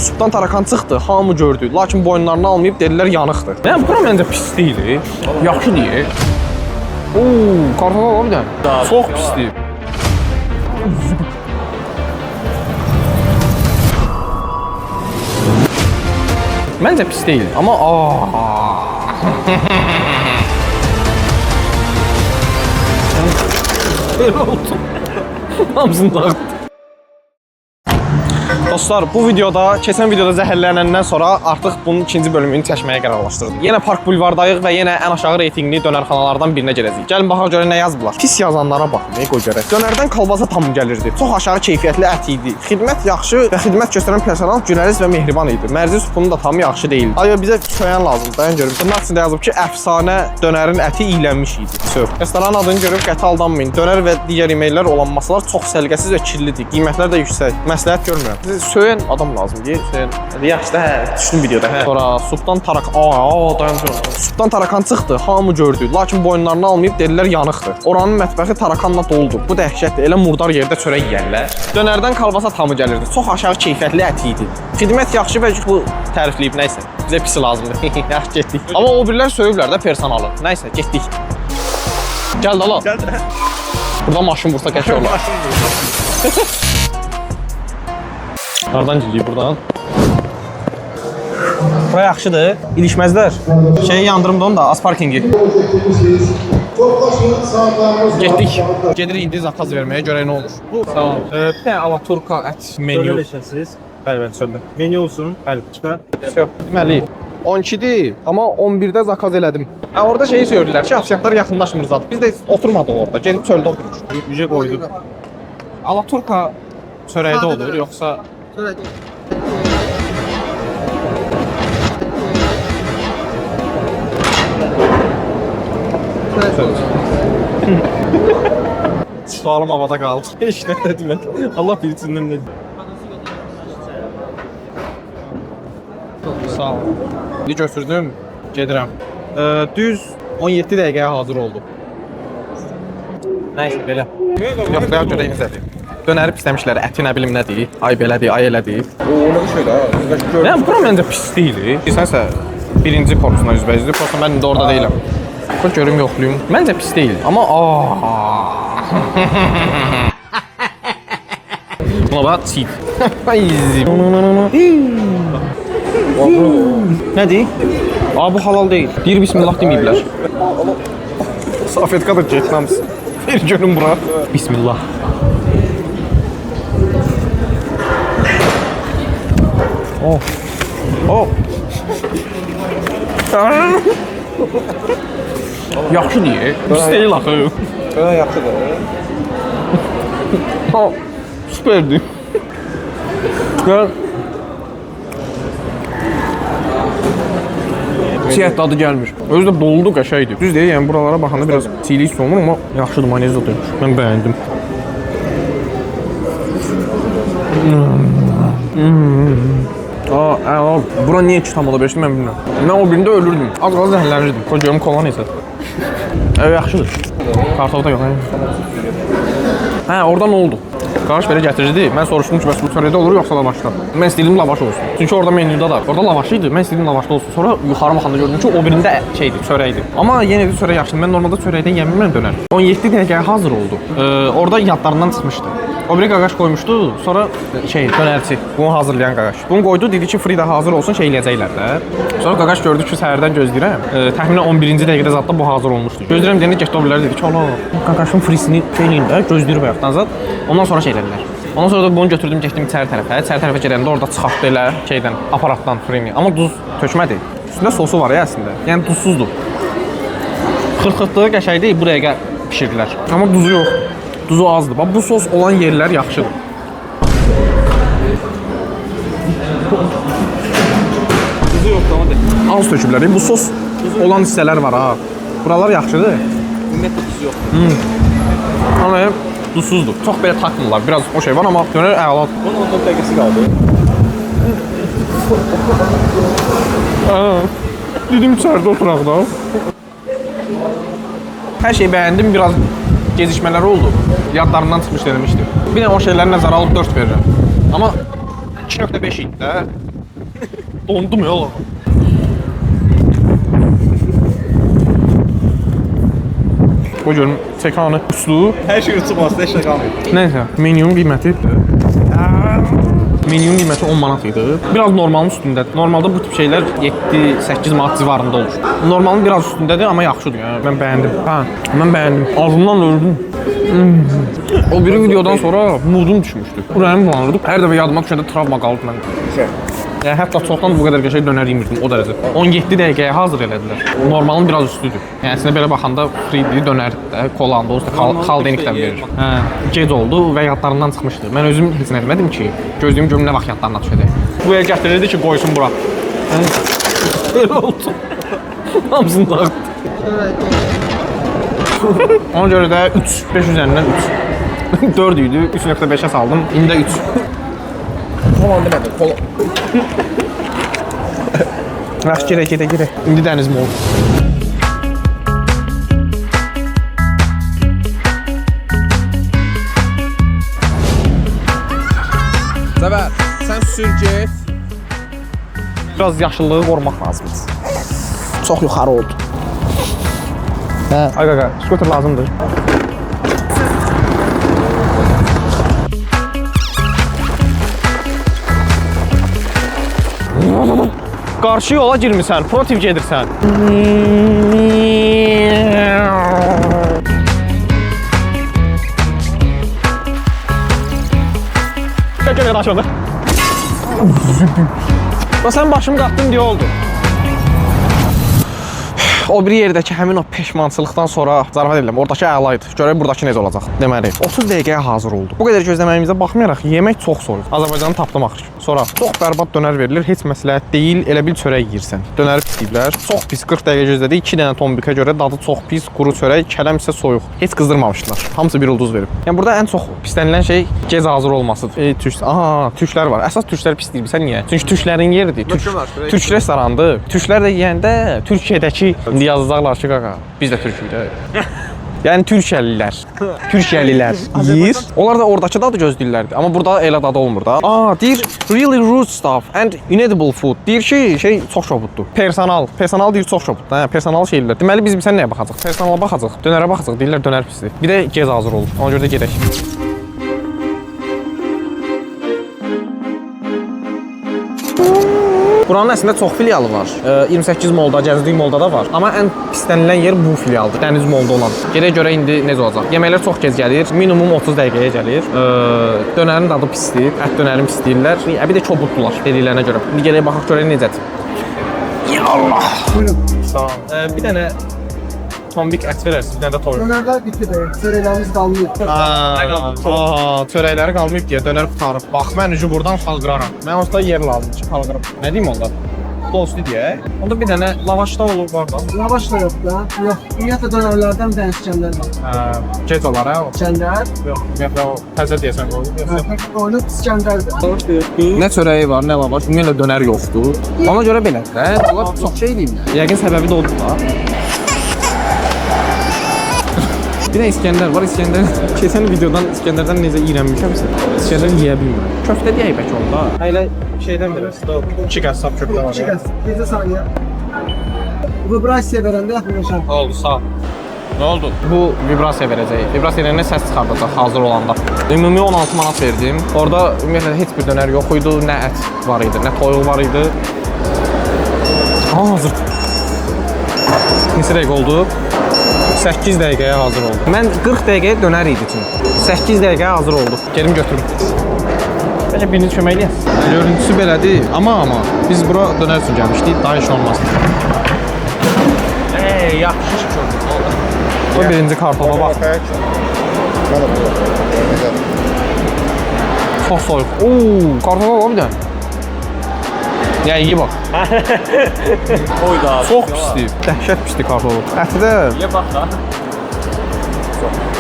Supdan tarakan çıxdı, hamı gördü. Lakin boyunlarını almayıb dedilər yanıqdır. Yəni bura məncə pis deyil. Yaxşı deyil. Oo, kartal var bir dənə. Çox pisdir. Məncə pis deyil, amma Böyle oldu. Hamısını dağıttı. Dostlar, bu videoda, keçən videoda zəhərlənəndən sonra artıq bunun ikinci bölümünü çəkməyə qərarlaşdırdım. Yenə Park Bulvardayıq və yenə ən aşağı reytingli dönərxanalardan birinə gələcəyik. Gəlin baxaq görə nə yazıblar. Pis yazanlara baxın, qoy görək. Dönərdən kolbasa tam gəlirdi. Çox aşağı keyfiyyətli ət idi. Xidmət yaxşı və xidmət göstərən personal günəriz və mehriban idi. Mərzi supunu da tam yaxşı deyil. Ayo bizə söyən lazımdır. Dayan görüm. Bunun içində yazıb ki, əfsanə dönərin əti iylənmiş idi. Restoran adını görüb qəti aldanmayın. Dönər və digər yeməklər olan masalar çox səliqəsiz və kirlidir. Qiymətlər də yüksək. Məsləhət görmürəm. Söyən adam lazımdır. Söyən. Yaxşı da düşdüm videoda. Sonra supdan tarakan, dayan. Supdan tarakan çıxdı, hamı gördü. Lakin boyunlarını almayıb dedilər yanıqdır. Oranın mətbəxi tarakanla doludur. Bu dəhşətdir. Elə murdar yerdə çörək yeyərlər. Dönərdən kolbasa tamı gəlirdi. Çox aşağı keyfiyyətli ət idi. Xidmət yaxşı və bu tərifləyib nəysə. Bizə pisi lazımdır. Yaxşı getdik. Amma o birlər söyüblər də personalı. Nəysə, getdik. Gəl də la. Burada maşın vursa qəşəng olar. Hardan gidiyor buradan? Bura yaxşıdır. İlişməzlər. Şeyi yandırımda onu da, az parkingi. Getdik. Gedirik indi zakaz verməyə, görək nə olur. Sağ olun. Bir dənə alaturka ət menyu. Bəli, söndür. Menü olsun. Bəli, çıxar. Deməli, 12-dir, amma 11-də zakaz elədim. Orada şeyi söylürlər ki, afisiyatlar yaxınlaşmır zaten. Biz də oturmadıq orada, gedib çöldə oturmuşuq. Yüce qoyduq. Alaturka çörəkdə olur, yoxsa... Sualım havada qaldı. Heç nə dedim. Allah bilicindən nə dedim. Sağ ol. İndi götürdüm, gedirəm. Düz 17 dəqiqəyə hazır oldu. Nəysə, belə. Yox, real görək necədir. Dönəri pisləmişlər, əti nə bilim nədir, ay belədir, ay elədir. Ona da şeydə, Yəni, bura məncə pis deyil. Sənsə birinci korpusuna üzbəyizdir, prosta mən indi orada deyiləm. Qoy görüm, yoxluyum. Məncə pis deyil, amma buna bax, çiğ. Nədir? Bu halal deyil. Deyir, bismillah deməyiblər. Safetka da getməmsin. Bir görüm bura. Bismillah. Yaxşı deyil. Pis deyil axı. yaxşıdır. Süperdir. Siyah dadı gəlmir. Özü də doludu, qəşəngdir. Düz deyil, yəni buralara baxanda biraz çiğlik olmur, amma yaxşıdır, mayonez də dönmüş. Mən bəyəndim. Bura niyə 2 tam ola beşdir, mən bilmirəm. Mən o birində ölürdüm. Az qala zəhərlənirdim. Qoy görüm kola neysə. Yaxşıdır. Kartofu da yox. Orada nə oldu? Qardaş belə gətirirdi. Mən soruşdum ki, bəs bu çörəkdə olur yoxsa lavaşda? Mən istəyirdim lavaş olsun. Çünki orada menyuda da. Orada lavaş idi. Mən istəyirdim lavaşda olsun. Sonra yuxarı baxanda gördüm ki, o birində şeydir, çörəkdir. Amma yenə də çörək yaxşıdır. Mən normalda çörəkdən yemirəm dönər. 17 dəqiqəyə hazır oldu. Orada yadlarından çıxmışdı. O biri qaqaş qoymuşdu. Sonra dönərçi, bunu hazırlayan qaqaş. Bunu qoydu, dedi ki, free də hazır olsun, şey eləyəcəklər də. Sonra qaqaş gördü ki, səhərdən gözləyirəm. Təxminən 11-ci dəqiqədə zətdə bu hazır olmuşdu. Gözləyirəm deyəndə getdi o birilər dedi ki, qaqaşın freesini eləyin də, gözləyir bayaqdan zət. Ondan sonra şey elədilər. Ondan sonra da bunu götürdüm, getdim içəri tərəfə. İçəri tərəfə gedəndə orada çıxartdı elə şeydən, aparatdan freeni. Amma duz tökmədi. Üstündə sosu var ya əslində. Yəni duzsuzdur. Xırxırtlığı qəşəngdir, bu dəqiqə bişirdilər. Amma duzu yox. Duzu azdır. Bax bu sos olan yerlər yaxşıdır. Duzu yox, tamam deyil. Az töküblər. Bu sos olan hissələr var ha. Buralar yaxşıdır. Ümumiyyətlə duzu yox. Amma duzsuzdur. Çox belə takmırlar. Biraz o şey var, amma dönər əladır. Bunun 14 dəqiqəsi qaldı. Dedim içəridə oturaq da. Hər şeyi bəyəndim, biraz gecikmələr oldu. Yadlarından çıxmış demişdim. Bir də o şeyləri nəzərə alıb 4 verirəm. Amma 2.5 idi də. Dondum ya oğlum. Bu görüm tekanı üslu. Her şey tutmazsa heç nə qalmır. Neyse, menünün qiyməti Menünün qiyməti 10 manat idi. Biraz normalın üstündədir. Normalda bu tip şeylər 7-8 manat civarında olur. Normalın biraz üstündədir, amma yaxşıdır. Yəni mən bəyəndim. Hə, mən bəyəndim. Ağzımdan öldüm. O biri videodan sonra mudum düşmüşdü. Ürəyim bulanırdı. Hər dəfə yadıma düşəndə travma qaldı məndə. Yəni hətta çoxdan bu qədər qəşəng dönər yemirdim o dərəcə. 17 dəqiqəyə hazır elədilər. Normalın biraz üstüdür. Yəni əslində belə baxanda free dönər də, kolandı, xaldenikdən verir. Hə, gec oldu və yadlarından çıxmışdı. Mən özüm heç nə demədim ki, gözlüyüm görüm nə vaxt yadlarına düşəcək. Bu el gətirirdi ki, qoysun bura. Belə oldu. Hamısını dağıtdı. Ona görə də 3, 5 üzərindən 3. 4 idi, 3.5-ə saldım, indi 3. Kolan demədim, kolan. Yaxşı, gedək. İndi dənizim oldu. Səbər, sən sür get. Biraz yaşıllığı qorumaq lazımdır. Çox yuxarı oldu. Hə, ay qaqa, skuter lazımdır. Qarşı yola girmirsən, protiv gedirsən. Gəl aşağıda. Sən başımı qatdın deyə oldu. O bir yerdəki həmin o peşmançılıqdan sonra zarafat edirəm. Oradakı əla idi. Görək buradakı necə olacaq. Deməli, 30 dəqiqəyə hazır oldu. Bu qədər gözləməyimizə baxmayaraq yemək çox soyuq. Azərbaycanı tapdım axır. Sonra çox bərbad dönər verilir. Heç məsləhət deyil. Elə bil çörək yeyirsən. Dönəri pisləyiblər. Çox pis 40 dəqiqə gözlədik. 2 dənə tombikə görə dadı çox pis, quru çörək, kələm isə soyuq. Heç qızdırmamışdılar. Hamısı bir ulduz verib. Yəni burada ən çox pislənilən şey gec hazır olmasıdır. Türklər var. Əsas türklər pis deyil. Sən niyə? Çünki türklərin yeridir. Türk restorandır. Türklər də yeyəndə Türkiyədəki indi yazacaqlar ki, qaqa, biz də türkük də. Yəni Türkiyəlilər yeyir. Onlar da oradakı dadı gözləyirlərdi. Amma burada elə dadı olmur da. Deyir really rude stuff and inedible food. Deyir ki, şey çox şobuddur. Personal deyir çox şobuddur. Hə, personal şeylər. Deməli biz sən nəyə baxacaq? Personala baxacaq, dönərə baxacaq. Deyirlər dönər pisdir. Bir də gec hazır olur. Ona görə də gedək. Buranın əslində çox filialı var. 28 molda, Gənclik molda da var. Amma ən pislənilən yer bu filialdır. Dəniz molda olan. Gedək görə indi necə olacaq. Yeməklər çox gec gəlir. Minimum 30 dəqiqəyə gəlir. Dönərin dadı pisdir. Ət dönərini pisləyirlər. Bir də kobuddular dediklərinə görə. İndi gedək baxaq görək necədir. Ya Allah. Buyurun. Sağ ol. Bir dənə tombik ət verərsiniz, bir dənə də toyuq. Dönərlər bitti be. Çörəklərimiz qalmayıb. Çörəkləri qalmayıb deyə dönər qutarıb. Bax, mən ucu buradan xalqıraram. Mən onsda yer lazım ki, xalqıram. Nə deyim onda? Dostu deyə. Onda bir dənə lavaşda olur var da. Lavaş da yox da. Yox. Ümumiyyətlə dönərlərdən bir dənə İskəndər var. Gec olar hə? İskəndər. Yox, ümumiyyətlə o təzə deyəsən qoyulur. Onu İskəndərdir. Nə çörəyi var, nə lavaş, ümumiyyətlə dönər yoxdur. Ona görə belədir də. Bunlar çox şey deyirlər. Yəqin səbəbi də odur da. Bir də İskəndər var, İskəndər. Keçən videodan İskəndərdən necə iyrənmişəmsə, İskəndər yeyə bilmirəm. Köftə deyək bəlkə onda. Elə şeydən verəsən. 2 qəssab köftə var. 2 qəs. Gecə saniyə. Vibrasiya verəndə yaxınlaşar. Oldu, sağ ol. Nə oldu? Bu vibrasiya verəcək. Vibrasiya verəndə səs çıxardacaq hazır olanda. Ümumi 16 manat verdim. Orada ümumiyyətlə heç bir dönər yox idi. Nə ət var idi, nə toyuq var idi. Hazır. Neçə dəqiqə oldu? 8 dəqiqəyə hazır oldu. Mən 40 dəqiqəyə dönər idi çünki. 8 dəqiqəyə hazır oldu. Gelim götürüm. Bəlkə birini kömək eləyək. Görüntüsü belədir. Amma biz bura dönər üçün gəlmişdik. Daha iş olmaz. Yaxşı şükür. Bu birinci kartofa bax. Çox soyuq. Kartofa var bir dənə. Ya iyi bax. Oydu abi. Çox pisdir. Dəhşət pisdir kartofu. Əti də Ye bax da.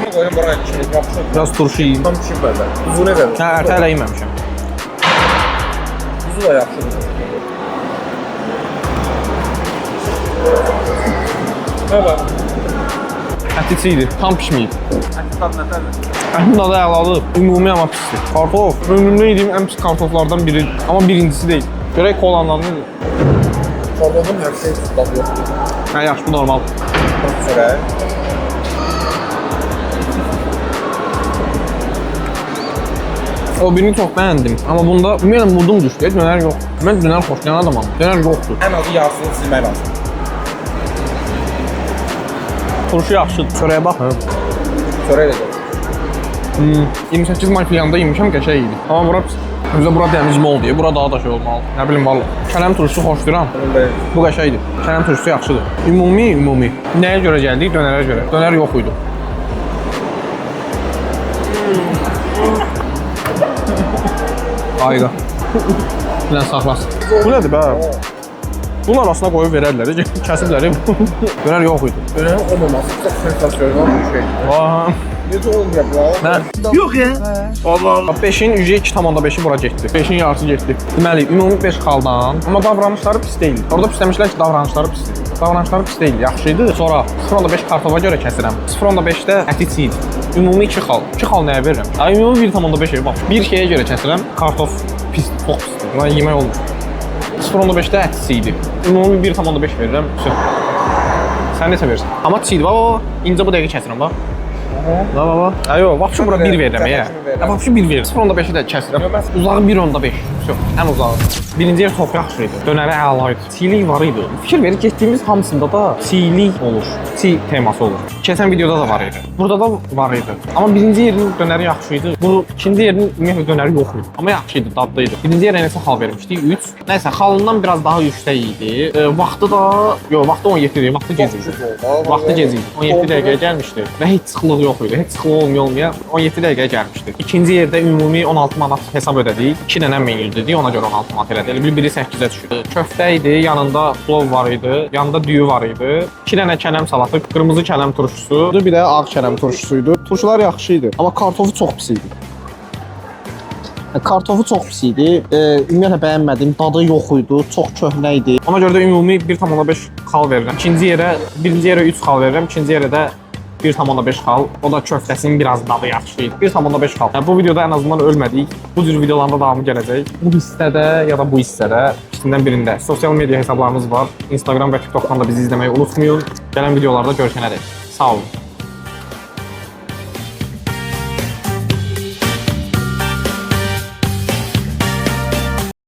Bunu qoyun bura yaxşı. biraz turşu yeyim. Tam düşüb belə. Tuzu necədir? Hə, ətə hələ yeməmişəm. Tuzu da yaxşıdır. Nə var? Əti çiğdir, tam pişməyib. Əti tad nətərdir? Ətin dadı əladır. Ümumi amma pisdir. Kartof, ömrümdə yediyim ən pis kartoflardan biri. Amma birincisi deyil. Görək kolandan nədir? Çorbadan hər şey dad yoxdur. Hə, yaxşı, bu normal. Çörək. O birini çox bəyəndim. Amma bunda ümumiyyətlə mudum düşdü. Dönər yox. Mən dönər xoşlayan adamam. Dönər yoxdur. Ən azı yağsını silmək lazım. Turşu yaxşıdır. Çörəyə bax. Çörək də yox. 28 may filanında yemişəm, qəşəng idi. Amma bura bizə bura dəmizmə oldu deyə, bura daha da şey olmalı. Nə bilim valla. Kələm turşusu xoşduram. Bu qəşəngdir. Kələm turşusu yaxşıdır. Ümumi. Nəyə görə gəldik? Dönərə görə. Dönər yox idi. Ayda. Bilən saxlasın. Bu nədir bə? Bunun arasına qoyub verərlər, kəsiblər. Dönər yox idi. Dönərin olmaması çox sensasyonel bir şey. Aha. Necə olmayıb lan? Yox ya. Allah. 5-in 2,5-i bura getdi. 5-in yarısı getdi. Deməli, ümumi 5 xaldan. Amma davranışları pis deyil. Orada pis demişlər ki, davranışları pisdir. Davranışları pis deyil, yaxşı idi. Sonra 0,5 kartofa görə kəsirəm. 0,5-də əti çiğ. Ümumi 2 xal. 2 xal nəyə verirəm? Ay, ümumi 1,5-ə bax. Bir şeyə görə kəsirəm. Kartof pis, çox pisdir. Buna yemək olmur. 0,5-də əti çiğdir. Ümumi 1,5 verirəm. Sən neçə verirsən? Amma çiğdir. Bax, o incə bu dəqiqə kəsirəm bax. Baba. Ayo, vapşı bura 1 verirəm ya. Vapşı 1 verirəm. 0,5-i də kəsirəm. Uzağı 1,5. Ən uzağı. Birinci yer çox yaxşı idi. Dönərə əla idi. Çiğlik var idi. Fikir verir, getdiyimiz hamısında da çiğlik olur. Çiğ teması olur. Keçən videoda da var idi. Burada da var idi. Amma birinci yerin dönəri yaxşı idi. Bu ikinci yerin ümumiyyətlə dönəri yox idi. Amma yaxşı idi, dadlı idi. Birinci yerə neçə xal vermişdik? 3. Nəysə, xalından biraz daha yüksək idi. Vaxtı da, yox, vaxtı 17 idi. Vaxtı gec idi. Vaxtı gec idi. 17 dəqiqəyə gəlmişdi və heç sıxlıq yox idi. Heç sıxlıq olmaya 17 dəqiqəyə gəlmişdi. İkinci yerdə ümumi 16 manat hesab ödədik. 2 dənə menü dedik, ona görə 16 manat elədi. Elə biri 8-ə düşdü. Köftə idi, yanında plov var idi, yanında düyü var idi. 2 dənə kələm salatı, qırmızı kələm turşusu, bir də ağ kələm turşusuydu. Turşular yaxşı idi, amma kartofu çox pis idi. Kartofu çox pis idi. Ümumiyyətlə bəyənmədim. Dadı yox idi, çox köhnə idi. Ona görə də ümumi 1,5 xal verirəm. Birinci yerə 3 xal verirəm, ikinci yerə də 1,5 xal. O da köftəsinin biraz dadı yaxşı idi. 1,5 xal. Yəni, bu videoda ən azından ölmədik. Bu cür videolarda davamı gələcək. Bu hissədə ya da bu hissədə ikisindən birində sosial media hesablarımız var. Instagram və TikTokdan da bizi izləməyi unutmayın. Gələn videolarda görüşənədək. Sağ olun.